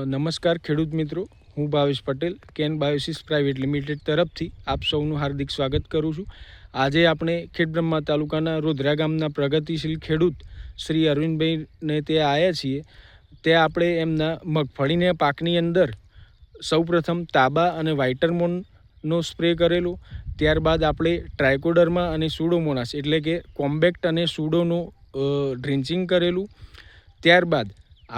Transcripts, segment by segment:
નમસ્કાર ખેડૂત મિત્રો, હું ભાવેશ પટેલ કેન બાયોસિસ પ્રાઇવેટ લિમિટેડ તરફથી આપ સૌનું હાર્દિક સ્વાગત કરું છું. આજે આપણે ખેડબ્રહ્મા તાલુકાના રોધરા ગામના પ્રગતિશીલ ખેડૂત શ્રી અરવિંદભાઈને ત્યાં આવ્યા છીએ. ત્યાં આપણે એમના મગફળીના પાકની અંદર સૌપ્રથમ તાબા અને વાઇટરમોનનો સ્પ્રે કરેલો, ત્યારબાદ આપણે ટ્રાયકોડર્મા અને સુડોમોનાસ એટલે કે કોમ્બેક્ટ અને સુડોનું ડ્રિન્ચિંગ કરેલું. ત્યારબાદ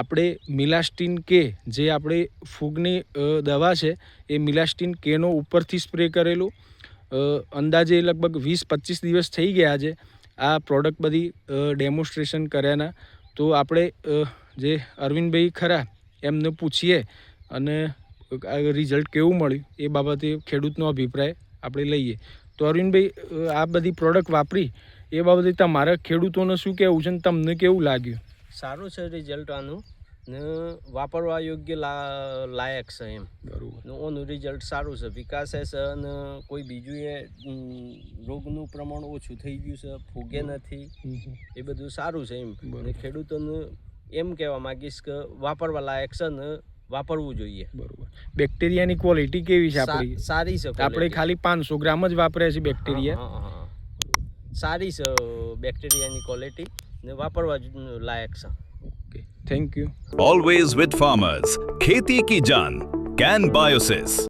આપણે મિલાસ્ટીન કે જે આપણે ફૂગની દવા છે એ મિલાસ્ટીન કેનો ઉપરથી સ્પ્રે કરેલો. અંદાજે લગભગ 20-25 દિવસ થઈ ગયા છે આ પ્રોડક્ટ બધી ડેમોન્સ્ટ્રેશન કર્યાના. તો આપણે જે અરવિંદભાઈ ખરા એમને પૂછીએ અને રિઝલ્ટ કેવું મળ્યું એ બાબતે ખેડૂતનો અભિપ્રાય આપણે લઈએ. તો અરવિંદભાઈ, આ બધી પ્રોડક્ટ વાપરી એ બાબતે તમારા ખેડૂતોને શું કહેવું છે અને તમને કેવું લાગ્યું? સારું છે રિઝલ્ટ આનું ને વાપરવા યોગ્ય લાયક છે એમ. બરાબર. ઓનું રિઝલ્ટ સારું છે, વિકાસે છે અને કોઈ બીજું એ રોગનું પ્રમાણ ઓછું થઈ ગયું છે, ફૂગે નથી, એ બધું સારું છે એમ. અને ખેડૂતોને એમ કહેવા માગીશ કે વાપરવા લાયક છે ને વાપરવું જોઈએ. બરોબર. બેક્ટેરિયાની ક્વોલિટી કેવી છે આપણી? સારી છે. આપણે ખાલી 500 ગ્રામ જ વાપર્યા છે બેક્ટેરિયા. સારી છે બેક્ટેરિયાની ક્વોલિટી ને વાપરવા લાયક છે. Okay, thank you. Always with farmers. खेती की जान. Can Biosis.